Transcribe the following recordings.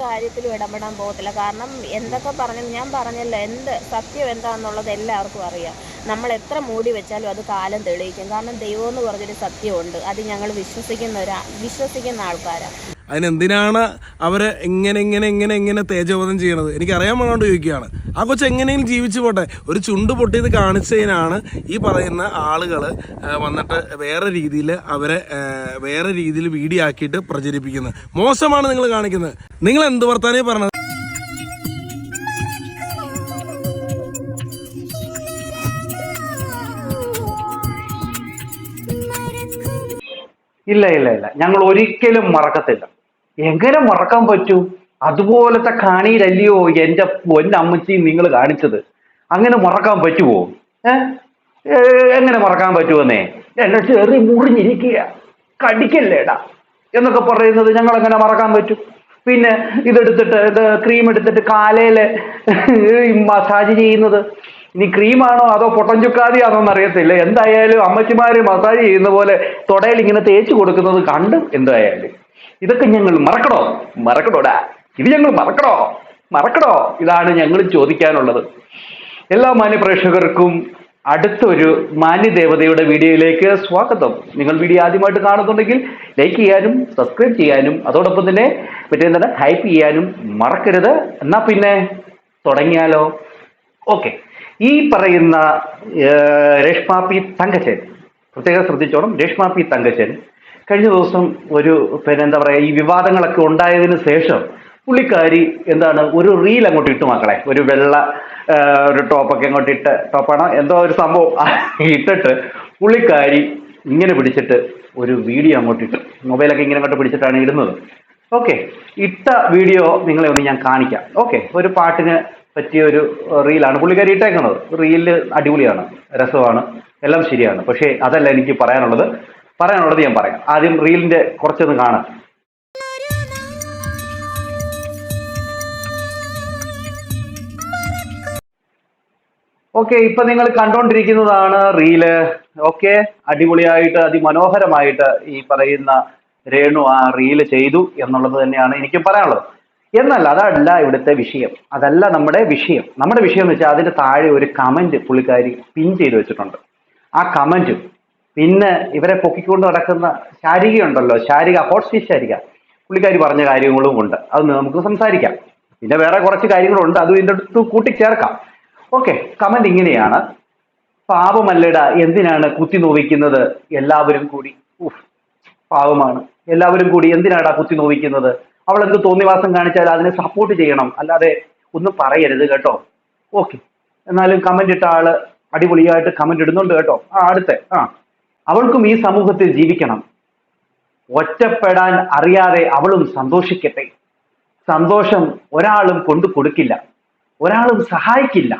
കാര്യത്തിലും ഇടപെടാൻ പോകത്തില്ല. കാരണം എന്തൊക്കെ പറഞ്ഞാലും ഞാൻ പറഞ്ഞല്ലോ, എന്ത് സത്യം എന്താണെന്നുള്ളത് എല്ലാവർക്കും അറിയാം. നമ്മൾ എത്ര മൂടി വെച്ചാലും അത് കാലം തെളിയിക്കും. കാരണം ദൈവം എന്ന് പറഞ്ഞൊരു സത്യമുണ്ട്. അത് ഞങ്ങൾ വിശ്വസിക്കുന്ന ആൾക്കാരാണ്. അതിനെന്തിനാണ് അവരെ എങ്ങനെ തേജോവധം ചെയ്യണത്? എനിക്കറിയാൻ വേണ്ടി ചോദിക്കുകയാണ്. ആ കൊച്ചു എങ്ങനെയും ജീവിച്ചു പോട്ടെ. ഒരു ചുണ്ട് പൊട്ടിയത് കാണിച്ചതിനാണ് ഈ പറയുന്ന ആളുകൾ വന്നിട്ട് വേറെ രീതിയിൽ വീഡിയോ ആക്കിയിട്ട് പ്രചരിപ്പിക്കുന്നത്. മോശമാണ് നിങ്ങൾ കാണിക്കുന്നത്. നിങ്ങൾ എന്ത് വർത്താനേ പറഞ്ഞത്? ഇല്ല ഇല്ല ഇല്ല, ഞങ്ങൾ ഒരിക്കലും മറക്കത്തില്ല. എങ്ങനെ മറക്കാൻ പറ്റൂ? അതുപോലത്തെ കാണിയിലല്ലയോ എന്റെ പൊന്നമ്മച്ചി നിങ്ങൾ കാണിച്ചത്. അങ്ങനെ മറക്കാൻ പറ്റുമോ? ഏഹ് എങ്ങനെ മറക്കാൻ പറ്റുമെന്നേ? എന്നെ ചെറി മുറിഞ്ഞിരിക്കുക, കടിക്കല്ലേടാ എന്നൊക്കെ പറയുന്നത് ഞങ്ങൾ എങ്ങനെ മറക്കാൻ പറ്റും? പിന്നെ ഇത് ക്രീം എടുത്തിട്ട് കാലയില് മസാജ് ചെയ്യുന്നത്, ഇനി ക്രീമാണോ അതോ പൊട്ടൻ ചുക്കാതിയാണോ എന്നറിയത്തില്ല. എന്തായാലും അമ്മച്ചിമാര് മസാജ് ചെയ്യുന്ന പോലെ തൊടയിൽ ഇങ്ങനെ തേച്ച് കൊടുക്കുന്നത് കണ്ട് എന്തായാലും ഇതൊക്കെ ഞങ്ങൾ മറക്കണോടാ, ഇത് ഞങ്ങൾ മറക്കണോ? ഇതാണ് ഞങ്ങൾ ചോദിക്കാനുള്ളത്. എല്ലാ മാന്യപ്രേക്ഷകർക്കും അടുത്തൊരു മാന്യദേവതയുടെ വീഡിയോയിലേക്ക് സ്വാഗതം. നിങ്ങൾ വീഡിയോ ആദ്യമായിട്ട് കാണുന്നുണ്ടെങ്കിൽ ലൈക്ക് ചെയ്യാനും സബ്സ്ക്രൈബ് ചെയ്യാനും അതോടൊപ്പം തന്നെ മറ്റേ ഹൈപ്പ് ചെയ്യാനും മറക്കരുത്. എന്നാ പിന്നെ തുടങ്ങിയാലോ? ഓക്കെ. ഈ പറയുന്ന രേഷ്മ പി തങ്കച്ചൻ, പ്രത്യേകം ശ്രദ്ധിച്ചോണം, രേഷ്മ പി തങ്കച്ചൻ കഴിഞ്ഞ ദിവസം ഈ വിവാദങ്ങളൊക്കെ ഉണ്ടായതിനു ശേഷം പുള്ളിക്കാരി ഒരു റീൽ അങ്ങോട്ട് ഇട്ടു മക്കളെ. ഒരു വെള്ള ഒരു ടോപ്പൊക്കെ അങ്ങോട്ട് ടോപ്പാണോ എന്തോ ഒരു സംഭവം ഇട്ടിട്ട് പുള്ളിക്കാരി ഇങ്ങനെ പിടിച്ചിട്ട് ഒരു വീഡിയോ അങ്ങോട്ട് ഇട്ടു. മൊബൈലൊക്കെ ഇങ്ങനെ അങ്ങോട്ട് പിടിച്ചിട്ടാണ് ഇടുന്നത്. ഓക്കെ, ഇട്ട വീഡിയോ നിങ്ങളെ ഒന്ന് ഞാൻ കാണിക്കാം. ഓക്കെ, ഒരു പാട്ടിന് പറ്റിയ ഒരു റീലാണ് പുള്ളിക്കാരി ഇട്ടേക്കുന്നത്. റീല് അടിപൊളിയാണ്, രസമാണ്, എല്ലാം ശരിയാണ്. പക്ഷേ അതല്ല എനിക്ക് പറയാനുള്ളത് ഞാൻ പറയാം. ആദ്യം റീലിന്റെ കുറച്ചൊന്ന് കാണാം. ഓക്കെ, ഇപ്പൊ നിങ്ങൾ കണ്ടോണ്ടിരിക്കുന്നതാണ് റീല്. ഓക്കെ, അടിപൊളിയായിട്ട് അതിമനോഹരമായിട്ട് ഈ പറയുന്ന രേണു ആ റീല് ചെയ്തു എന്നുള്ളത് തന്നെയാണ് എനിക്ക് പറയാനുള്ളത്. എന്നല്ല, അതല്ല ഇവിടുത്തെ വിഷയം, അതല്ല നമ്മുടെ വിഷയം. നമ്മുടെ വിഷയം എന്ന് വെച്ചാൽ അതിന്റെ താഴെ ഒരു കമന്റ് പുള്ളിക്കാരി പിൻ ചെയ്ത് വെച്ചിട്ടുണ്ട്. ആ കമന്റും പിന്നെ ഇവരെ പൊക്കിക്കൊണ്ട് നടക്കുന്ന ശാരിക ഹോട്ട്സ്റ്റി ശാരിക പുള്ളിക്കാരി പറഞ്ഞ കാര്യങ്ങളും ഉണ്ട്. അത് നമുക്ക് സംസാരിക്കാം. പിന്നെ വേറെ കുറച്ച് കാര്യങ്ങളുണ്ട്, അതും ഇതിൻ്റെ അടുത്ത് കൂട്ടിച്ചേർക്കാം. ഓക്കെ, കമന്റ് ഇങ്ങനെയാണ്: പാവമല്ലട, എന്തിനാണ് കുത്തി നോവിക്കുന്നത് എല്ലാവരും കൂടി? പാവമാണ്, എല്ലാവരും കൂടി എന്തിനാടാ കുത്തി നോവിക്കുന്നത്? അവൾ എന്ത് തോന്നിവാസം കാണിച്ചാൽ അതിനെ സപ്പോർട്ട് ചെയ്യണം, അല്ലാതെ ഒന്നും പറയരുത് കേട്ടോ. ഓക്കെ, എന്നാലും കമന്റ് ഇട്ട ആള് അടിപൊളിയായിട്ട് കമന്റ് ഇടുന്നുണ്ട് കേട്ടോ. അവൾക്കും ഈ സമൂഹത്തിൽ ജീവിക്കണം, ഒറ്റപ്പെടാൻ അറിയാതെ അവളും സന്തോഷിക്കട്ടെ. സന്തോഷം ഒരാളും കൊണ്ടു കൊടുക്കില്ല, ഒരാളും സഹായിക്കില്ല.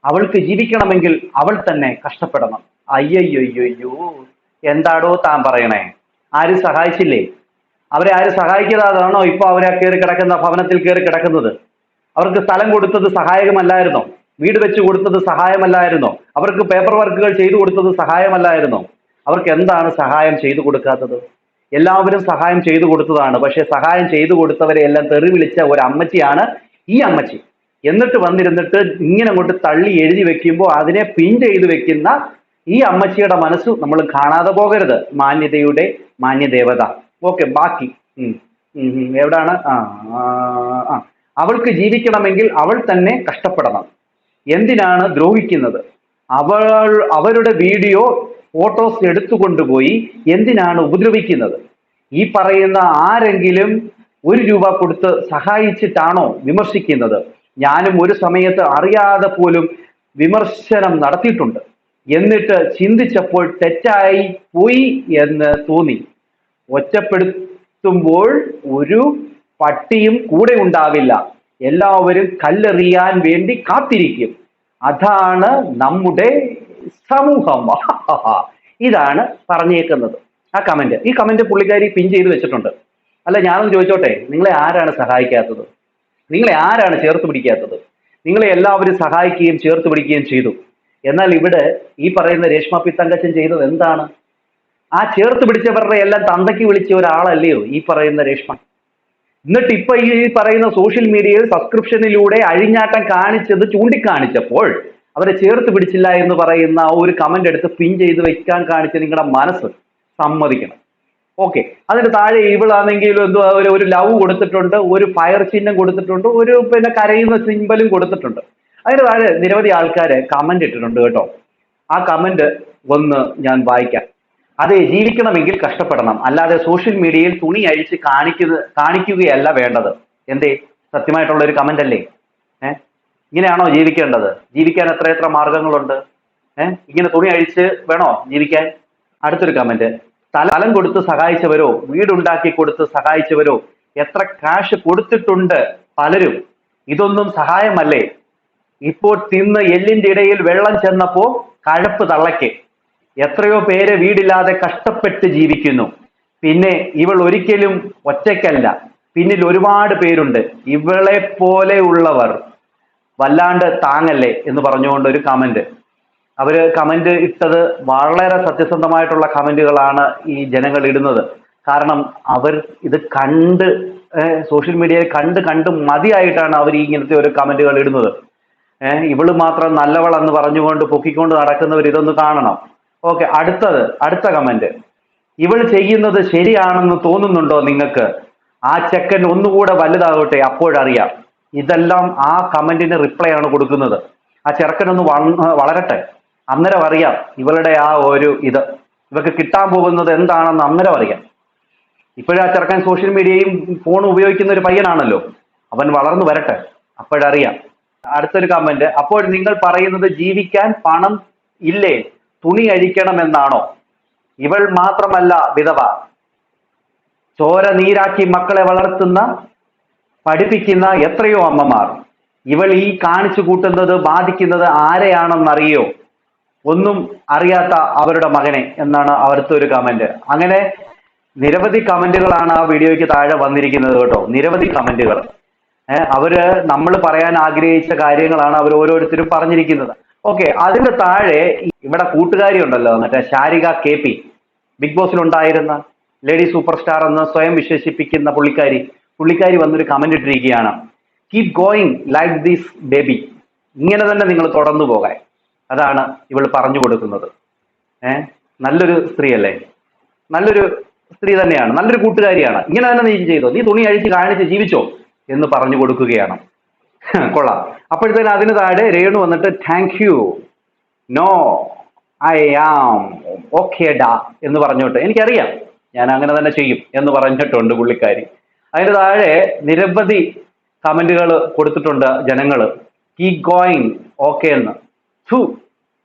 അവൾക്ക് ജീവിക്കണമെങ്കിൽ അവൾ തന്നെ കഷ്ടപ്പെടണം. അയ്യയ്യോ, എന്താടോ താൻ പറയണേ? ആരും സഹായിച്ചില്ലേ? അവരെ ആരും സഹായിക്കാതാണോ ഇപ്പൊ അവരെ കയറി കിടക്കുന്ന ഭവനത്തിൽ കയറി കിടക്കുന്നത്? അവർക്ക് സ്ഥലം കൊടുത്തത് സഹായകമല്ലായിരുന്നോ? വീട് വെച്ച് കൊടുത്തത് സഹായമല്ലായിരുന്നോ? അവർക്ക് പേപ്പർ വർക്കുകൾ ചെയ്തു കൊടുത്തത് സഹായമല്ലായിരുന്നോ? അവർക്ക് എന്താണ് സഹായം ചെയ്തു കൊടുക്കാത്തത്? എല്ലാവരും സഹായം ചെയ്തു കൊടുത്തതാണ്. പക്ഷെ സഹായം ചെയ്തു കൊടുത്തവരെ എല്ലാം തെറി വിളിച്ച ഒരു അമ്മച്ചിയാണ് ഈ അമ്മച്ചി. എന്നിട്ട് വന്നിരുന്നിട്ട് ഇങ്ങനെ അങ്ങോട്ട് തള്ളി എഴുതി വെക്കുമ്പോൾ അതിനെ പിൻ ചെയ്ത് വെക്കുന്ന ഈ അമ്മച്ചിയുടെ മനസ്സ് നമ്മൾ കാണാതെ പോകരുത്. മാന്യതയുടെ മാന്യദേവത. ഓക്കെ, ബാക്കി എവിടാണ്? അവൾക്ക് ജീവിക്കണമെങ്കിൽ അവൾ തന്നെ കഷ്ടപ്പെടണം. എന്തിനാണ് ദ്രോഹിക്കുന്നത്? അവരുടെ വീഡിയോ ഫോട്ടോസ് എടുത്തുകൊണ്ടുപോയി എന്തിനാണ് ഉപദ്രവിക്കുന്നത്? ഈ പറയുന്ന ആരെങ്കിലും 1 രൂപ കൊടുത്ത് സഹായിച്ചിട്ടാണോ വിമർശിക്കുന്നത്? ഞാനും ഒരു സമയത്ത് അറിയാതെ പോലും വിമർശനം നടത്തിയിട്ടുണ്ട്. എന്നിട്ട് ചിന്തിച്ചപ്പോൾ തെറ്റായി പോയി എന്ന് തോന്നി. ഒറ്റപ്പെടുത്തുമ്പോൾ ഒരു പട്ടിയും കൂടെ ഉണ്ടാവില്ല, എല്ലാവരും കല്ലെറിയാൻ വേണ്ടി കാത്തിരിക്കും. അതാണ് നമ്മുടെ സമൂഹം. ഇതാണ് പറഞ്ഞേക്കുന്നത് ആ കമന്റ്. ഈ കമന്റ് പുള്ളിക്കാരി പിൻ ചെയ്ത് വെച്ചിട്ടുണ്ട്. അല്ല, ഞാനൊന്ന് ചോദിച്ചോട്ടെ, നിങ്ങളെ ആരാണ് സഹായിക്കാത്തത്? നിങ്ങളെ ആരാണ് ചേർത്ത് പിടിക്കാത്തത്? നിങ്ങളെ എല്ലാവരും സഹായിക്കുകയും ചേർത്ത് പിടിക്കുകയും ചെയ്തു. എന്നാൽ ഇവിടെ ഈ പറയുന്ന രേഷ്മ പി തങ്കച്ചൻ ചെയ്തത് എന്താണ്? ആ ചേർത്ത് പിടിച്ചവരുടെ എല്ലാം തന്തയ്ക്ക് വിളിച്ച ഒരാളല്ലയോ ഈ പറയുന്ന രേഷ്മ? എന്നിട്ട് ഇപ്പൊ ഈ പറയുന്ന സോഷ്യൽ മീഡിയയിൽ സബ്സ്ക്രിപ്ഷനിലൂടെ അഴിഞ്ഞാട്ടം കാണിച്ചത് ചൂണ്ടിക്കാണിച്ചപ്പോൾ അവരെ ചേർത്ത് പിടിച്ചില്ല എന്ന് പറയുന്ന ആ ഒരു കമന്റ് എടുത്ത് പിൻ ചെയ്ത് വെക്കാൻ കാണിച്ച നിങ്ങളുടെ മനസ്സ് സമ്മതിക്കണം. ഓക്കെ, അതിന് താഴെ ഇവളാണെങ്കിലും എന്തോ ഒരു ലവ് കൊടുത്തിട്ടുണ്ട്, ഒരു ഫയർ ചിഹ്നം കൊടുത്തിട്ടുണ്ട്, ഒരു പിന്നെ കരയുന്ന സിമ്പലും കൊടുത്തിട്ടുണ്ട്. അതിന് താഴെ നിരവധി ആൾക്കാര് കമന്റ് ഇട്ടിട്ടുണ്ട് കേട്ടോ. ആ കമന്റ് ഒന്ന് ഞാൻ വായിക്കാം. അതെ, ജീവിക്കണമെങ്കിൽ കഷ്ടപ്പെടണം, അല്ലാതെ സോഷ്യൽ മീഡിയയിൽ തുണി അഴിച്ച് കാണിക്കുകയല്ല വേണ്ടത്. എന്തേ, സത്യമായിട്ടുള്ള ഒരു കമന്റ് അല്ലേ? ഇങ്ങനെയാണോ ജീവിക്കേണ്ടത്? ജീവിക്കാൻ എത്ര മാർഗങ്ങളുണ്ട്. ഇങ്ങനെ തുണി അഴിച്ച് വേണോ ജീവിക്കാൻ? അടുത്തൊരു കമന്റ്, സ്ഥലം കൊടുത്ത് സഹായിച്ചവരോ വീടുണ്ടാക്കി കൊടുത്ത് സഹായിച്ചവരോ എത്ര കാശ് കൊടുത്തിട്ടുണ്ട് പലരും. ഇതൊന്നും സഹായമല്ലേ? ഇപ്പോൾ തിന്ന് എല്ലിന്റെ ഇടയിൽ വെള്ളം ചെന്നപ്പോ കഴപ്പ് തള്ളയ്ക്ക്. എത്രയോ പേര് വീടില്ലാതെ കഷ്ടപ്പെട്ട് ജീവിക്കുന്നു. പിന്നെ ഇവൾ ഒരിക്കലും ഒറ്റയ്ക്കല്ല, പിന്നിൽ ഒരുപാട് പേരുണ്ട്. ഇവളെ പോലെയുള്ളവർ വല്ലാണ്ട് താങ്ങല്ലേ എന്ന് പറഞ്ഞുകൊണ്ട് ഒരു കമന്റ്. അവര് കമന്റ് ഇട്ടത് വളരെ സത്യസന്ധമായിട്ടുള്ള കമന്റുകളാണ് ഈ ജനങ്ങൾ ഇടുന്നത്. കാരണം അവർ ഇത് കണ്ട് സോഷ്യൽ മീഡിയയിൽ കണ്ട് മതിയായിട്ടാണ് അവർ ഇങ്ങനത്തെ ഒരു കമന്റുകൾ ഇടുന്നത്. ഇവള് മാത്രം നല്ലവളെന്ന് പറഞ്ഞുകൊണ്ട് പൊക്കിക്കൊണ്ട് നടക്കുന്നവർ ഇതൊന്ന് കാണണം. ഓക്കെ, അടുത്ത കമന്റ്, ഇവൾ ചെയ്യുന്നത് ശരിയാണെന്ന് തോന്നുന്നുണ്ടോ നിങ്ങൾക്ക്? ആ ചെക്കൻ ഒന്നുകൂടെ വലുതാകട്ടെ, അപ്പോഴറിയാം. ഇതെല്ലാം ആ കമന്റിന് റിപ്ലൈ ആണ് കൊടുക്കുന്നത്. ആ ചെറുക്കനൊന്ന് വളരട്ടെ, അന്നേരം അറിയാം ഇവളുടെ ആ ഒരു ഇവർക്ക് കിട്ടാൻ പോകുന്നത് എന്താണെന്ന് അന്നേരം അറിയാം. ഇപ്പോഴാ ചെറുക്കൻ സോഷ്യൽ മീഡിയയും ഫോണും ഉപയോഗിക്കുന്ന ഒരു പയ്യനാണല്ലോ, അവൻ വളർന്നു വരട്ടെ, അപ്പോഴറിയാം. അടുത്തൊരു കമന്റ്, അപ്പോൾ നിങ്ങൾ പറയുന്നത് ജീവിക്കാൻ പണം ഇല്ലേ, തുണി അഴിക്കണമെന്നാണോ? ഇവൾ മാത്രമല്ല വിധവ, ചോര നീരാക്കി മക്കളെ വളർത്തുന്ന പഠിപ്പിക്കുന്ന എത്രയോ അമ്മമാർ. ഇവൾ ഈ കാണിച്ചു കൂട്ടുന്നത് ബാധിക്കുന്നത് ആരെയാണെന്നറിയോ? ഒന്നും അറിയാത്ത അവരുടെ മകനെ എന്നാണ് അവിടുത്തെ ഒരു കമന്റ്. അങ്ങനെ നിരവധി കമന്റുകളാണ് ആ വീഡിയോയ്ക്ക് താഴെ വന്നിരിക്കുന്നത് കേട്ടോ. നിരവധി കമന്റുകൾ. അവര് നമ്മൾ പറയാൻ ആഗ്രഹിച്ച കാര്യങ്ങളാണ് അവർ ഓരോരുത്തരും പറഞ്ഞിരിക്കുന്നത്. ഓക്കെ, അതിന്റെ താഴെ ഇവിടെ കൂട്ടുകാരി ഉണ്ടല്ലോ, മറ്റേ ശാരിക KP, ബിഗ് ബോസിലുണ്ടായിരുന്ന ലേഡി സൂപ്പർ സ്റ്റാർ എന്ന് സ്വയം വിശേഷിപ്പിക്കുന്ന പുള്ളിക്കാരി വന്നൊരു കമന്റ് ഇട്ടിരിക്കുകയാണ്, keep going like this baby, ഇങ്ങനെ തന്നെ നിങ്ങൾ തുടർന്നു പോകാൻ. അതാണ് ഇവൾ പറഞ്ഞു കൊടുക്കുന്നത്. നല്ലൊരു സ്ത്രീ അല്ലേ? നല്ലൊരു സ്ത്രീ തന്നെയാണ്, നല്ലൊരു കൂട്ടുകാരിയാണ്. ഇങ്ങനെ തന്നെ നീ ചെയ്തോ, നീ തുണി അഴിച്ച് കാണിച്ച് ജീവിച്ചോ എന്ന് പറഞ്ഞു കൊടുക്കുകയാണ്. കൊള്ളാം. അപ്പോഴത്തേന് അതിന് താഴെ രേണു വന്നിട്ട് thank you, no I am okay ഡാ എന്ന് പറഞ്ഞോട്ട്, എനിക്കറിയാം ഞാൻ അങ്ങനെ തന്നെ ചെയ്യും എന്ന് പറഞ്ഞിട്ടുണ്ട് പുള്ളിക്കാരി. അതിന് താഴെ നിരവധി കമന്റുകൾ കൊടുത്തിട്ടുണ്ട് ജനങ്ങൾ, കീപ് ഗോയിങ് ഓക്കെ എന്ന്.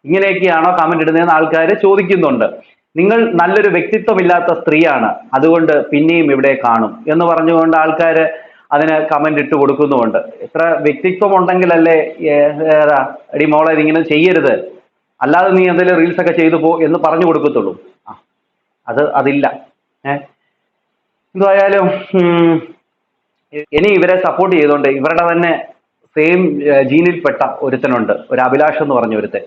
ഇങ്ങനെയൊക്കെയാണോ കമന്റ് ഇടുന്നതെന്ന് ആൾക്കാർ ചോദിക്കുന്നുണ്ട്. നിങ്ങൾ നല്ലൊരു വ്യക്തിത്വമില്ലാത്ത സ്ത്രീയാണ്, അതുകൊണ്ട് പിന്നെയും ഇവിടെ കാണും എന്ന് പറഞ്ഞുകൊണ്ട് ആൾക്കാർ അതിന് കമന്റ് ഇട്ട് കൊടുക്കുന്നുമുണ്ട്. ഇത്ര വ്യക്തിത്വം ഉണ്ടെങ്കിലല്ലേ എടി മോളെ ഇങ്ങനെ ചെയ്യരുത്, അല്ലാതെ നീ എന്തെങ്കിലും റീൽസ് ഒക്കെ ചെയ്തു പോ എന്ന് പറഞ്ഞു കൊടുക്കത്തുള്ളൂ. അതില്ല. എന്തായാലും ഇനി ഇവരെ സപ്പോർട്ട് ചെയ്തുകൊണ്ട് ഇവരുടെ തന്നെ സെയിം ജീനിൽപ്പെട്ട ഒരുത്തനുണ്ട്, ഒരു അഭിലാഷ് എന്ന് പറഞ്ഞ ഒരുത്തൻ,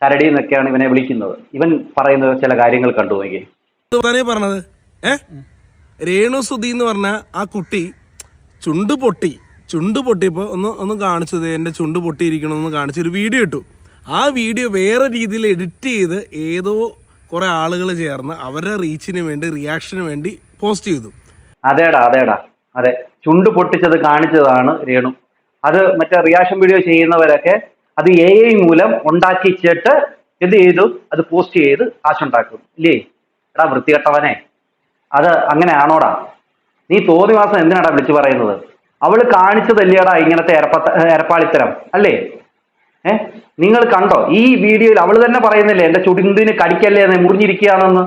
കരടി എന്നൊക്കെയാണ് ഇവനെ വിളിക്കുന്നത്. ഇവൻ പറയുന്ന ചില കാര്യങ്ങൾ കണ്ടു നോക്കി. പറഞ്ഞത് രേണു സുധി എന്ന് പറഞ്ഞ ആ കുട്ടി ചുണ്ട് പൊട്ടിയപ്പോ ഒന്ന് കാണിച്ചത്, എന്റെ ചുണ്ട് പൊട്ടിയിരിക്കണമെന്ന് കാണിച്ചൊരു വീഡിയോ ഇട്ടു. ആ വീഡിയോ വേറെ രീതിയിൽ എഡിറ്റ് ചെയ്ത് ഏതോ കുറെ ആളുകൾ ചേർന്ന് അവരുടെ റീച്ചിന് വേണ്ടി, റിയാക്ഷന് വേണ്ടി പോസ്റ്റ് ചെയ്തു. അതേടാ അതെ, ചുണ്ട് പൊട്ടിച്ചത് കാണിച്ചതാണ് രേണു. അത് മറ്റേ റിയാക്ഷൻ വീഡിയോ ചെയ്യുന്നവരൊക്കെ അത് AI മൂലം ഉണ്ടാക്കിച്ചിട്ട് എന്ത് ചെയ്തു, അത് പോസ്റ്റ് ചെയ്ത് കാശുണ്ടാക്കും ഇല്ലേ? എടാ വൃത്തികെട്ടവനെ, അത് അങ്ങനെയാണോടാ? നീ തോന്നിവാസം എന്തിനാടാ വിളിച്ചു പറയുന്നത്? അവള് കാണിച്ചതല്ലേടാ ഇങ്ങനത്തെ എരപ്പാളിത്തരം അല്ലേ? നിങ്ങൾ കണ്ടോ ഈ വീഡിയോയിൽ? അവള് തന്നെ പറയുന്നില്ലേ എന്റെ ചുണ്ടിന് കടിക്കല്ലേ എന്ന്, മുറിഞ്ഞിരിക്കുകയാണെന്ന്.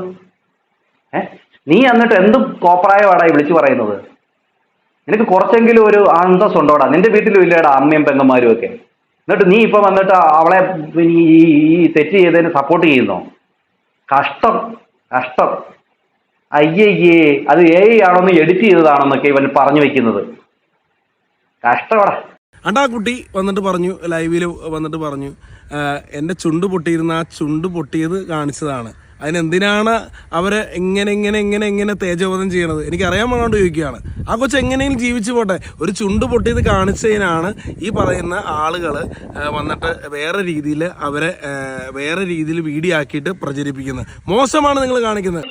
നീ എന്നിട്ട് എന്ത് കോപ്രായമാടാ ഈ വിളിച്ചു പറയുന്നത്? നിനക്ക് കുറച്ചെങ്കിലും ഒരു അന്തസ് ഉണ്ടോടാ? നിന്റെ വീട്ടിലും ഇല്ലേടാ അമ്മയും പെങ്ങന്മാരും ഒക്കെ? എന്നിട്ട് നീ ഇപ്പൊ വന്നിട്ട് അവളെ ഈ തെറ്റ് ചെയ്തതിന് സപ്പോർട്ട് ചെയ്യുന്നോ? കഷ്ടം. അയ്യയ്യേ, അത് AI ആണോന്ന് എഡിറ്റ് ചെയ്തതാണെന്നൊക്കെ ഇവൻ പറഞ്ഞു വെക്കുന്നത്. കഷ്ടപ്പെടാ. ആ കുട്ടി വന്നിട്ട് പറഞ്ഞു, ലൈവിൽ വന്നിട്ട് പറഞ്ഞു, എൻ്റെ ചുണ്ട് പൊട്ടിയിരുന്ന ആ ചുണ്ട് പൊട്ടിയത് കാണിച്ചതാണ്, അതിനെന്തിനാണ് അവര് ഇങ്ങനെ തേജോവധം ചെയ്യണത്? എനിക്ക് അറിയാൻ പാടാണ്ട് ചോദിക്കുകയാണ്. ആ കൊച്ചു എങ്ങനെയെങ്കിലും ജീവിച്ചു പോട്ടെ. ഒരു ചുണ്ട് പൊട്ടിയത് കാണിച്ചതിനാണ് ഈ പറയുന്ന ആളുകൾ വന്നിട്ട് വേറെ രീതിയിൽ വീഡിയോ ആക്കിയിട്ട് പ്രചരിപ്പിക്കുന്നത്. മോശമാണ് നിങ്ങൾ കാണിക്കുന്നത്.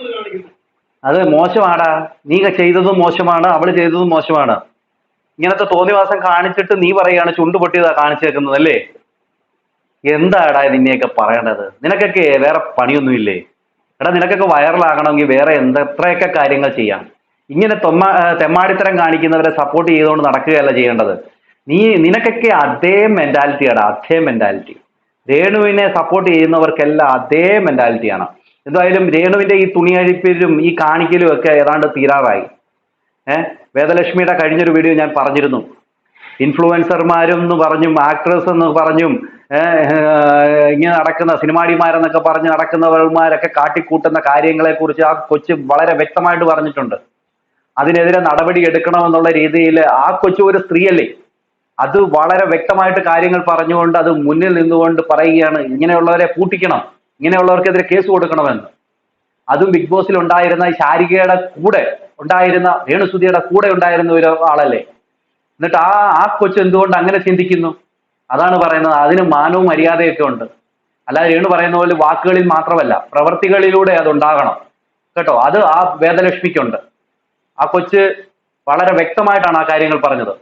അത് മോശമാടാ. നീ ചെയ്തതും മോശമാണ്, അവള് ചെയ്തതും മോശമാണ്. ഇങ്ങനത്തെ തോന്നിവാസം കാണിച്ചിട്ട് നീ പറയാണ് ചുണ്ട് പൊട്ടിയതാ കാണിച്ചേക്കുന്നത് അല്ലേ? എന്താടാ നിന്നെയൊക്കെ പറയേണ്ടത്? നിനക്കൊക്കെ വേറെ പണിയൊന്നുമില്ലേ? എടാ, നിനക്കൊക്കെ വൈറലാകണമെങ്കിൽ വേറെ എത്രയൊക്കെ കാര്യങ്ങൾ ചെയ്യാം. ഇങ്ങനെ തെമ്മാടിത്തരം കാണിക്കുന്നവരെ സപ്പോർട്ട് ചെയ്തുകൊണ്ട് നടക്കുകയല്ല ചെയ്യേണ്ടത്. നിനക്കൊക്കെ അതേ മെന്റാലിറ്റിയാടാ, അതേ മെന്റാലിറ്റി. രേണുവിനെ സപ്പോർട്ട് ചെയ്യുന്നവർക്കെല്ലാം അതേ മെന്റാലിറ്റിയാണ്. എന്തായാലും രേണുവിന്റെ ഈ തുണിയഴിപ്പിലും ഈ കാണിക്കലും ഒക്കെ ഏതാണ്ട് തീരാറായി. വേദലക്ഷ്മിയുടെ കഴിഞ്ഞൊരു വീഡിയോ ഞാൻ പറഞ്ഞിരുന്നു. ഇൻഫ്ലുവൻസർമാരും എന്ന് പറഞ്ഞും ആക്ട്രസ് എന്ന് പറഞ്ഞും ഇങ്ങനെ നടക്കുന്ന സിനിമാടിമാരെന്നൊക്കെ പറഞ്ഞ് നടക്കുന്നവന്മാരൊക്കെ കാട്ടിക്കൂട്ടുന്ന കാര്യങ്ങളെ കുറിച്ച് ആ കൊച്ചു വളരെ വ്യക്തമായിട്ട് പറഞ്ഞിട്ടുണ്ട്. അതിനെതിരെ നടപടി എടുക്കണമെന്നുള്ള രീതിയിൽ ആ കൊച്ചു ഒരു സ്ത്രീയല്ലേ, അത് വളരെ വ്യക്തമായിട്ട് കാര്യങ്ങൾ പറഞ്ഞുകൊണ്ട് അത് മുന്നിൽ നിന്നുകൊണ്ട് പറയുകയാണ് ഇങ്ങനെയുള്ളവരെ പൂട്ടിക്കണം, ഇങ്ങനെയുള്ളവർക്കെതിരെ കേസ് കൊടുക്കണമെന്ന്. അതും ബിഗ് ബോസിൽ ഉണ്ടായിരുന്ന ശാരികയുടെ കൂടെ ഉണ്ടായിരുന്ന രേണുസുധിയുടെ കൂടെ ഉണ്ടായിരുന്ന ഒരു ആളല്ലേ. എന്നിട്ട് ആ കൊച്ചു എന്തുകൊണ്ട് അങ്ങനെ ചിന്തിക്കുന്നു? അതാണ് പറയുന്നത്. അതിന് മാനവും മര്യാദയൊക്കെ ഉണ്ട്. അല്ലാതെ രേണു പറയുന്ന പോലെ വാക്കുകളിൽ മാത്രമല്ല, പ്രവൃത്തികളിലൂടെ അതുണ്ടാകണം കേട്ടോ. അത് ആ വേദലക്ഷ്മിക്കുണ്ട്. ആ കൊച്ച് വളരെ വ്യക്തമായിട്ടാണ് ആ കാര്യങ്ങൾ പറഞ്ഞത്.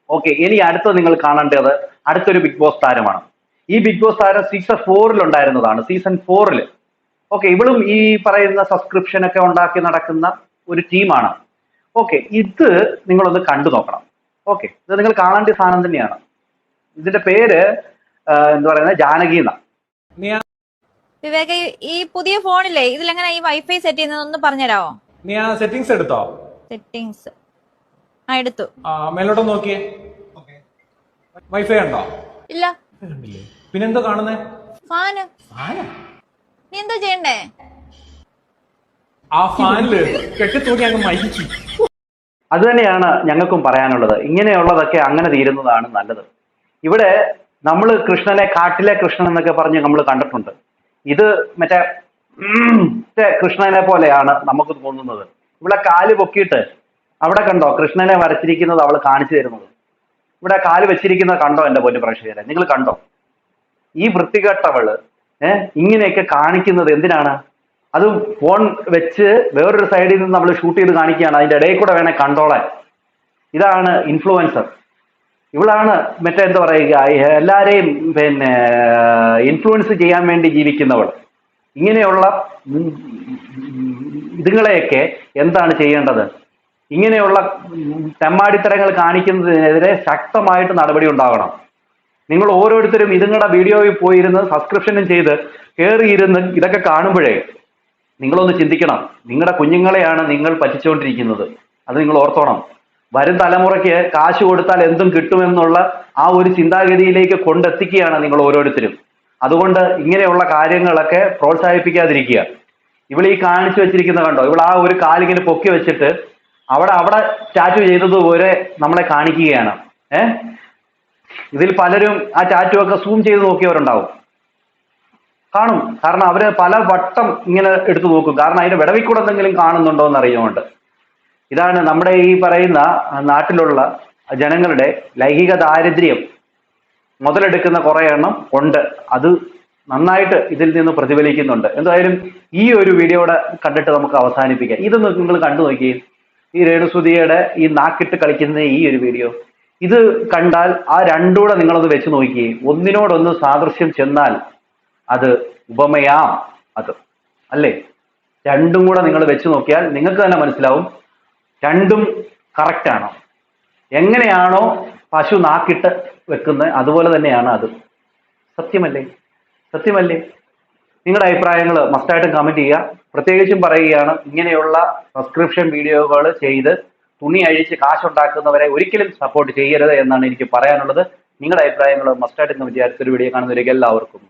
ഓക്കെ, ഇനി അടുത്ത നിങ്ങൾ കാണേണ്ടത് അടുത്തൊരു ബിഗ് ബോസ് താരമാണ്. ഈ ബിഗ് ബോസ് താരം സീസൺ 4 ഉണ്ടായിരുന്നതാണ്. സീസൺ 4 ഓക്കെ, ഇവളും ഈ പറയുന്ന സബ്സ്ക്രിപ്ഷൻ ഒക്കെ ഉണ്ടാക്കി നടക്കുന്ന ഒരു ടീമാണ്. ഓക്കെ, ഇത് നിങ്ങളൊന്ന് കണ്ടു നോക്കണം. ഓക്കെ, ഇത് നിങ്ങൾ കാണേണ്ട സാധനം തന്നെയാണ്. ഇതിന്റെ പേര് എന്താ പറയുന്നത്, ജാനകി എന്നാ. വിവേക, ഈ പുതിയ ഫോണില്ലേ ഇതിലെങ്ങനെ ഈ വൈഫൈ സെറ്റ് ചെയ്യുന്നതൊന്ന് പറഞ്ഞുതരാമോ? നീ ആ സെറ്റിംഗ്സ് എടുത്തോ? സെറ്റിംഗ്സ് എടുത്തു. മേലോട്ട് നോക്കിയേ. വൈഫൈ ഉണ്ടോ? ഇല്ല. കണ്ടില്ലേ? പിന്നെന്തോ കാണുന്നേ? ഫാന്. നീ എന്താ ചെയ്യണ്ടേ? ആ ഫാനില് കെട്ടി തൂക്കി അങ്ങ് മരിച്ചു. അത് തന്നെയാണ് ഞങ്ങൾക്കും പറയാനുള്ളത്. ഇങ്ങനെയുള്ളതൊക്കെ അങ്ങനെ തീരുന്നതാണ് നല്ലത്. ഇവിടെ നമ്മൾ കൃഷ്ണനെ കാട്ടിലെ കൃഷ്ണൻ എന്നൊക്കെ പറഞ്ഞ് നമ്മൾ കണ്ടിട്ടുണ്ട്. ഇത് മറ്റേ കൃഷ്ണനെ പോലെയാണ് നമുക്ക് തോന്നുന്നത്. ഇവിടെ കാല് പൊക്കിയിട്ട് അവിടെ കണ്ടോ കൃഷ്ണനെ വരച്ചിരിക്കുന്നത് അവൾ കാണിച്ചു തരുന്നത്. ഇവിടെ കാല് വെച്ചിരിക്കുന്നത് കണ്ടോ എൻ്റെ പൊന്നു പ്രേക്ഷകരെ? നിങ്ങൾ കണ്ടോ? ഈ വൃത്തികെട്ടവള് ഇങ്ങനെയൊക്കെ കാണിക്കുന്നത് എന്തിനാണ്? അത് ഫോൺ വെച്ച് വേറൊരു സൈഡിൽ നിന്ന് നമ്മൾ ഷൂട്ട് ചെയ്ത് കാണിക്കുകയാണ്. അതിൻ്റെ ഇടയിൽ കൂടെ വേണേ കണ്ടോളാൻ. ഇതാണ് ഇൻഫ്ലുവൻസർ. ഇവളാണ് മറ്റേ എന്താ പറയുക, എല്ലാവരെയും ഇൻഫ്ലുവൻസ് ചെയ്യാൻ വേണ്ടി ജീവിക്കുന്നവൾ. ഇങ്ങനെയുള്ള ഇതുങ്ങളെയൊക്കെ എന്താണ് ചെയ്യേണ്ടത്? ഇങ്ങനെയുള്ള തെമ്മാടിത്തരങ്ങൾ കാണിക്കുന്നതിനെതിരെ ശക്തമായിട്ട് നടപടി ഉണ്ടാകണം. നിങ്ങൾ ഓരോരുത്തരും ഇതുങ്ങളുടെ വീഡിയോയിൽ പോയിരുന്ന് സബ്സ്ക്രിപ്ഷനും ചെയ്ത് കയറിയിരുന്ന് ഇതൊക്കെ കാണുമ്പോഴേ നിങ്ങളൊന്ന് ചിന്തിക്കണം. നിങ്ങളുടെ കുഞ്ഞുങ്ങളെയാണ് നിങ്ങൾ പറ്റിച്ചുകൊണ്ടിരിക്കുന്നത്. അത് നിങ്ങൾ ഓർത്തോണം. വരും തലമുറയ്ക്ക് കാശ് കൊടുത്താൽ എന്തും കിട്ടുമെന്നുള്ള ആ ഒരു ചിന്താഗതിയിലേക്ക് കൊണ്ടെത്തിക്കുകയാണ് നിങ്ങൾ ഓരോരുത്തരും. അതുകൊണ്ട് ഇങ്ങനെയുള്ള കാര്യങ്ങളൊക്കെ പ്രോത്സാഹിപ്പിക്കാതിരിക്കുക. ഇവൾ ഈ കാണിച്ചു വെച്ചിരിക്കുന്ന കണ്ടോ, ഇവൾ ആ ഒരു കാലിങ്ങനെ പൊക്കി വെച്ചിട്ട് അവിടെ ടാറ്റു ചെയ്തതുപോലെ നമ്മളെ കാണിക്കുകയാണ്. ഇതിൽ പലരും ആ ടാറ്റു ഒക്കെ സൂം ചെയ്ത് നോക്കിയവരുണ്ടാവും, കാണും. കാരണം അവര് പല വട്ടം ഇങ്ങനെ എടുത്തു നോക്കും. കാരണം അതിന്റെ വിടവിക്കൂടെ എന്തെങ്കിലും കാണുന്നുണ്ടോ എന്ന് അറിയുന്നുണ്ട്. ഇതാണ് നമ്മുടെ ഈ പറയുന്ന നാട്ടിലുള്ള ജനങ്ങളുടെ ലൈംഗിക ദാരിദ്ര്യം മുതലെടുക്കുന്ന കുറെ എണ്ണം ഉണ്ട്. അത് നന്നായിട്ട് ഇതിൽ നിന്ന് പ്രതിഫലിക്കുന്നുണ്ട്. എന്തായാലും ഈ ഒരു വീഡിയോയുടെ കണ്ടിട്ട് നമുക്ക് അവസാനിപ്പിക്കാം. ഇത് നിങ്ങൾ കണ്ടു നോക്കിയേ, ഈ രേണുസുധിയുടെ ഈ നാക്കിട്ട് കളിക്കുന്ന ഈ ഒരു വീഡിയോ. ഇത് കണ്ടാൽ ആ രണ്ടൂടെ നിങ്ങളൊന്ന് വെച്ച് നോക്കിയേ. ഒന്നിനോടൊന്ന് സാദൃശ്യം ചെന്നാൽ അത് ഉപമയാം, അത് അല്ലേ? രണ്ടും കൂടെ നിങ്ങൾ വെച്ച് നോക്കിയാൽ നിങ്ങൾക്ക് തന്നെ മനസ്സിലാവും രണ്ടും കറക്റ്റാണോ. എങ്ങനെയാണോ പശു നാക്കിട്ട് വെക്കുന്നത് അതുപോലെ തന്നെയാണ് അത്. സത്യമല്ലേ? സത്യമല്ലേ? നിങ്ങളുടെ അഭിപ്രായങ്ങൾ മസ്റ്റായിട്ടും കമൻറ്റ് ചെയ്യുക. പ്രത്യേകിച്ചും പറയുകയാണ്, ഇങ്ങനെയുള്ള സബ്സ്ക്രിപ്ഷൻ വീഡിയോകൾ ചെയ്ത് തുണി അഴിച്ച് കാശുണ്ടാക്കുന്നവരെ ഒരിക്കലും സപ്പോർട്ട് ചെയ്യരുത് എന്നാണ് എനിക്ക് പറയാനുള്ളത്. നിങ്ങളുടെ അഭിപ്രായങ്ങൾ മസ്റ്റായിട്ടും കമൻറ്റ് ചെയ്യുക. അടുത്തൊരു വീഡിയോ കാണുന്നവരേക്ക് എല്ലാവർക്കും